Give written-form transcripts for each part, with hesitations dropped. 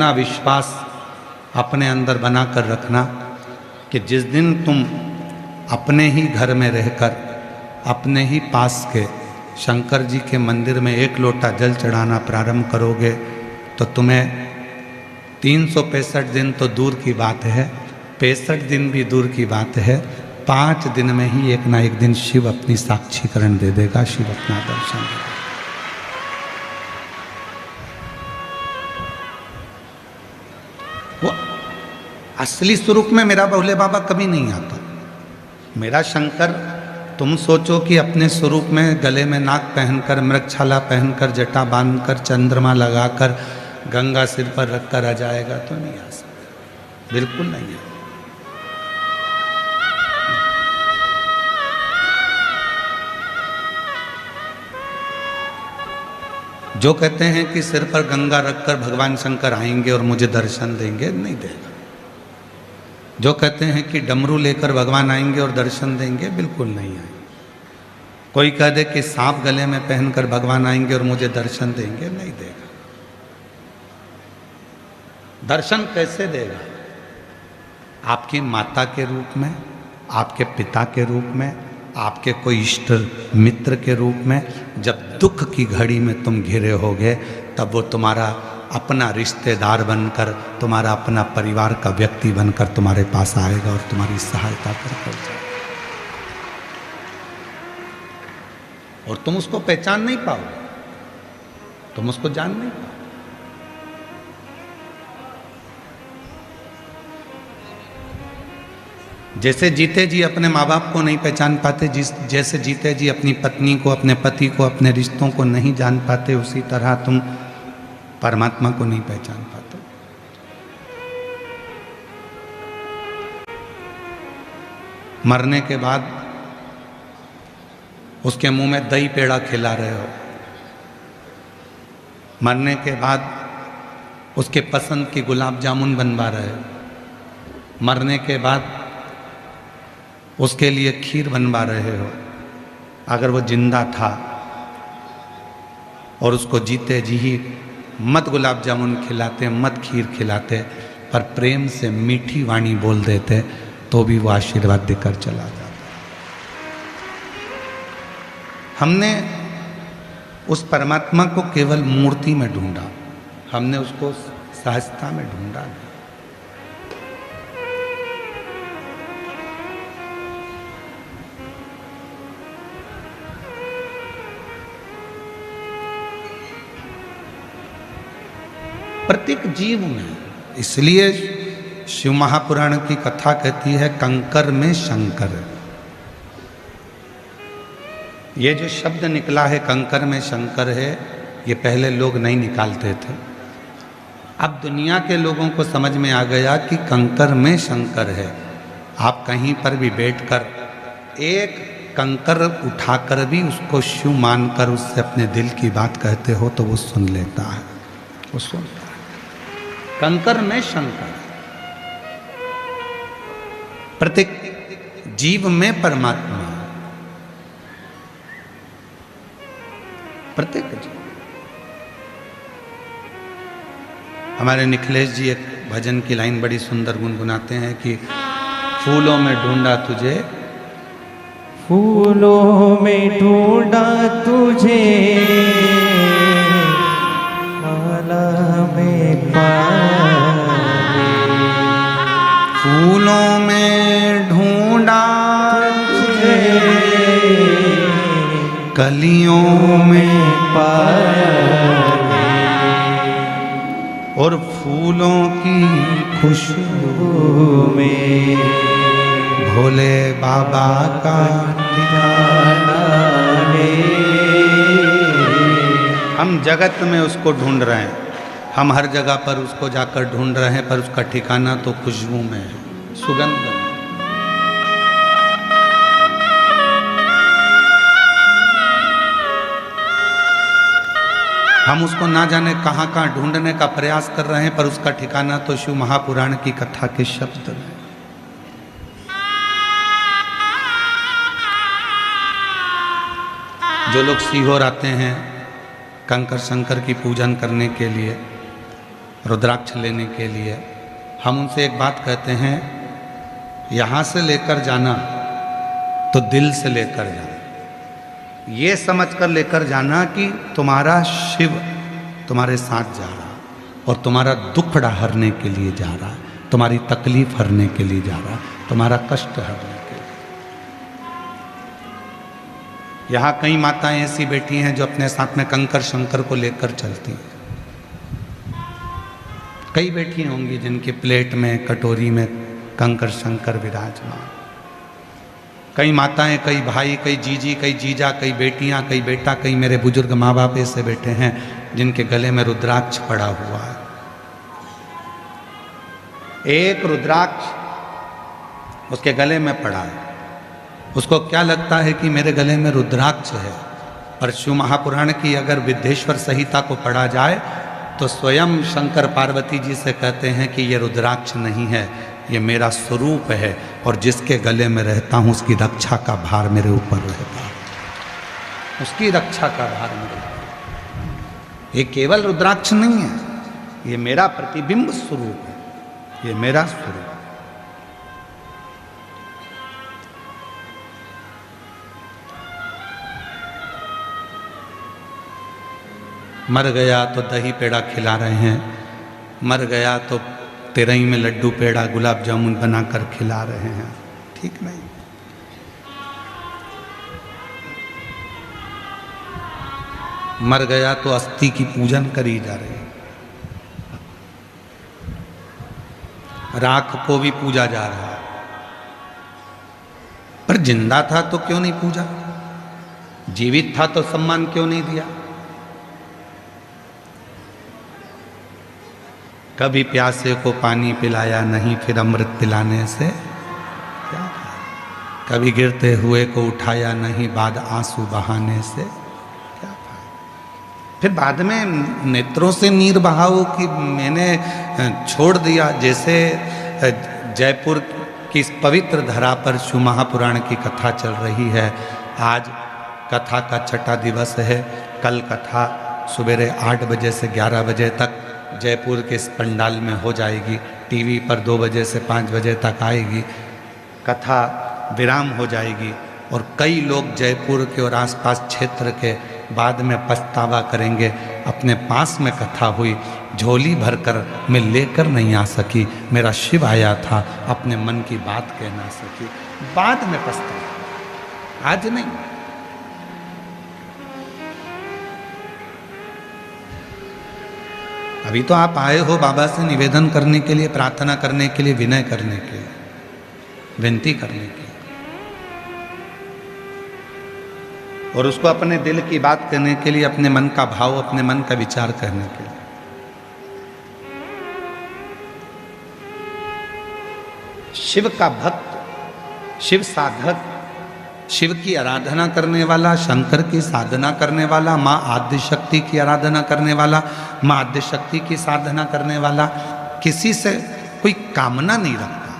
इतना विश्वास अपने अंदर बना कर रखना कि जिस दिन तुम अपने ही घर में रहकर अपने ही पास के शंकर जी के मंदिर में एक लोटा जल चढ़ाना प्रारंभ करोगे तो तुम्हें 365 दिन तो दूर की बात है, 65 दिन भी दूर की बात है, 5 दिन में ही एक ना एक दिन शिव अपनी साक्षीकरण दे देगा, शिव अपना दर्शन देगा। वो असली स्वरूप में मेरा भोले बाबा कभी नहीं आता। मेरा शंकर, तुम सोचो कि अपने स्वरूप में गले में नाक पहनकर, मृगछाला पहनकर, जटा बांधकर, चंद्रमा लगाकर, गंगा सिर पर रखकर आ जाएगा तो नहीं आ सकता, बिल्कुल नहीं है। जो कहते हैं कि सिर पर गंगा रखकर भगवान शंकर आएंगे और मुझे दर्शन देंगे, नहीं देगा। जो कहते हैं कि डमरू लेकर भगवान आएंगे और दर्शन देंगे, बिल्कुल नहीं आएंगे। कोई कह दे कि सांप गले में पहनकर भगवान आएंगे और मुझे दर्शन देंगे, नहीं देगा। दर्शन कैसे देगा? आपकी माता के रूप में, आपके पिता के रूप में, आपके कोई इष्ट मित्र के रूप में। जब दुख की घड़ी में तुम घिरे होगे तब वो तुम्हारा अपना रिश्तेदार बनकर, तुम्हारा अपना परिवार का व्यक्ति बनकर तुम्हारे पास आएगा और तुम्हारी सहायता कर जाएगा। और तुम उसको पहचान नहीं पाओगे, तुम उसको जान नहीं पाओगे। जैसे जीते जी अपने माँ बाप को नहीं पहचान पाते, जैसे जीते जी अपनी पत्नी को, अपने पति को, अपने रिश्तों को नहीं जान पाते, उसी तरह तुम परमात्मा को नहीं पहचान पाते। मरने के बाद उसके मुंह में दही पेड़ा खिला रहे हो, मरने के बाद उसके पसंद की गुलाब जामुन बनवा रहे हो, मरने के बाद उसके लिए खीर बनवा रहे हो। अगर वो जिंदा था और उसको जीते जी ही मत गुलाब जामुन खिलाते, मत खीर खिलाते, पर प्रेम से मीठी वाणी बोल देते, तो भी वो आशीर्वाद देकर चला जाता। हमने उस परमात्मा को केवल मूर्ति में ढूंढा, हमने उसको सहजता में ढूंढा नहीं। प्रत्येक जीव में, इसलिए शिव महापुराण की कथा कहती है कंकर में शंकर। ये जो शब्द निकला है कंकर में शंकर है, ये पहले लोग नहीं निकालते थे। अब दुनिया के लोगों को समझ में आ गया कि कंकर में शंकर है। आप कहीं पर भी बैठकर एक कंकर उठाकर भी उसको शिव मानकर उससे अपने दिल की बात कहते हो तो वो सुन लेता है, वो सुनता है। कंकर में शंकर, प्रत्येक जीव में परमात्मा, प्रत्येक जीव। हमारे निखिलेश जी एक भजन की लाइन बड़ी सुंदर गुनगुनाते हैं कि फूलों में ढूंढा तुझे, फूलों में ढूंढा तुझे, माला में पावे, फूलों में ढूंढा तुझे, कलियों में पावे, और फूलों की खुशबू में भोले बाबा का ठिकाना है। हम जगत में उसको ढूंढ रहे हैं, हम हर जगह पर उसको जाकर ढूंढ रहे हैं, पर उसका ठिकाना तो खुशबू में है, सुगंध में। हम उसको ना जाने कहाँ कहाँ ढूंढने का प्रयास कर रहे हैं, पर उसका ठिकाना तो शिव महापुराण की कथा के शब्द में। जो लोग सीहोर आते हैं कंकर शंकर की पूजन करने के लिए, रुद्राक्ष लेने के लिए, हम उनसे एक बात कहते हैं, यहाँ से लेकर जाना तो दिल से लेकर जाना, ये समझ कर लेकर जाना कि तुम्हारा शिव तुम्हारे साथ जा रहा और तुम्हारा दुख हरने के लिए जा रहा, तुम्हारी तकलीफ हरने के लिए जा रहा, तुम्हारा कष्ट हरने के लिए। यहाँ कई माताएं ऐसी बैठी हैं जो अपने साथ में कंकर शंकर को लेकर चलती हैं। कई बैठी होंगी जिनकी प्लेट में कटोरी में कंकर शंकर विराजमान। कई माताएं, कई भाई, कई जीजी, कई जीजा, कई बेटियां, कई बेटा, कई मेरे बुजुर्ग माँ बाप ऐसे बैठे हैं जिनके गले में रुद्राक्ष पड़ा हुआ है। एक रुद्राक्ष उसके गले में पड़ा है, उसको क्या लगता है कि मेरे गले में रुद्राक्ष है। पर शिव महापुराण की अगर विद्येश्वर संहिता को पढ़ा जाए तो स्वयं शंकर पार्वती जी से कहते हैं कि ये रुद्राक्ष नहीं है, ये मेरा स्वरूप है, और जिसके गले में रहता हूँ उसकी रक्षा का भार मेरे ऊपर रहता है, उसकी रक्षा का भार मेरे ऊपर। ये केवल रुद्राक्ष नहीं है, ये मेरा प्रतिबिंब स्वरूप है, ये मेरा स्वरूप। मर गया तो दही पेड़ा खिला रहे हैं, मर गया तो तेरही में लड्डू पेड़ा गुलाब जामुन बनाकर खिला रहे हैं, ठीक नहीं। मर गया तो अस्थि की पूजन करी जा रही है, राख को भी पूजा जा रहा है। पर जिंदा था तो क्यों नहीं पूजा, जीवित था तो सम्मान क्यों नहीं दिया। कभी प्यासे को पानी पिलाया नहीं, फिर अमृत पिलाने से क्या फायदा। कभी गिरते हुए को उठाया नहीं, बाद आंसू बहाने से क्या फायदा। फिर बाद में नेत्रों से नीर बहाओ कि मैंने छोड़ दिया। जैसे जयपुर की इस पवित्र धरा पर शिव महापुराण की कथा चल रही है। आज कथा का छठा दिवस है। कल कथा सवेरे 8 बजे से 11 बजे तक जयपुर के इस पंडाल में हो जाएगी। टीवी पर 2 बजे से 5 बजे तक आएगी। कथा विराम हो जाएगी और कई लोग जयपुर के और आसपास क्षेत्र के बाद में पछतावा करेंगे, अपने पास में कथा हुई, झोली भरकर मैं लेकर नहीं आ सकी, मेरा शिव आया था, अपने मन की बात कह ना सकी, बाद में पछतावा, आज नहीं। अभी तो आप आए हो बाबा से निवेदन करने के लिए, प्रार्थना करने के लिए, विनय करने के लिए, विनती करने के लिए, और उसको अपने दिल की बात करने के लिए, अपने मन का भाव, अपने मन का विचार करने के लिए। शिव का भक्त, शिव साधक, शिव की आराधना करने वाला, शंकर की साधना करने वाला, माँ आद्य शक्ति की आराधना करने वाला, माँ आद्य शक्ति की साधना करने वाला किसी से कोई कामना नहीं रखता।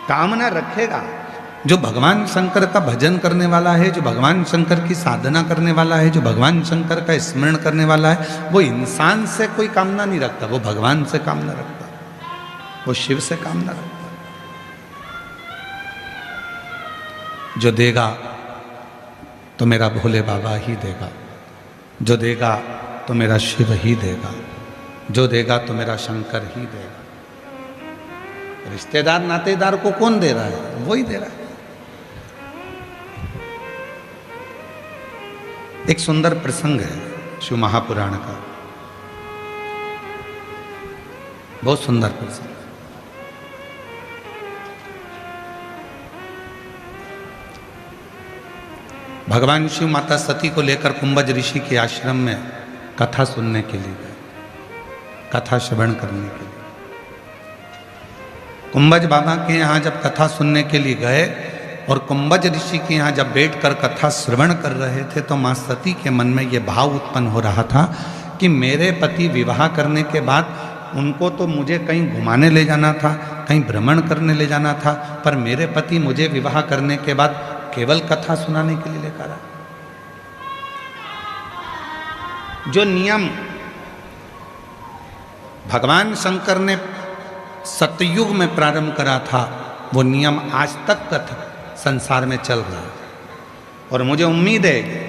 कामना रखेगा जो भगवान शंकर का भजन करने वाला है, जो भगवान शंकर की साधना करने वाला है, जो भगवान शंकर का स्मरण करने वाला है, वो इंसान से कोई कामना नहीं रखता, वो भगवान से कामना रखता, वो शिव से कामना रखता। जो देगा तो मेरा भोले बाबा ही देगा, जो देगा तो मेरा शिव ही देगा, जो देगा तो मेरा शंकर ही देगा। रिश्तेदार नातेदार को कौन दे रहा है? वो ही दे रहा है। एक सुंदर प्रसंग है शिव महापुराण का, बहुत सुंदर प्रसंग। भगवान शिव माता सती को लेकर कुंभज ऋषि के आश्रम में कथा सुनने के लिए गए, कथा श्रवण करने के लिए। कुंभज बाबा के यहाँ जब कथा सुनने के लिए गए और कुंभज ऋषि के यहाँ जब बैठकर कथा श्रवण कर रहे थे तो माँ सती के मन में ये भाव उत्पन्न हो रहा था कि मेरे पति विवाह करने के बाद उनको तो मुझे कहीं घुमाने ले जाना था, कहीं भ्रमण करने ले जाना था, पर मेरे पति मुझे विवाह करने के बाद केवल कथा सुनाने के लिए लेकर आए। जो नियम भगवान शंकर ने सतयुग में प्रारंभ करा था, वो नियम आज तक संसार में चल रहा है। और मुझे उम्मीद है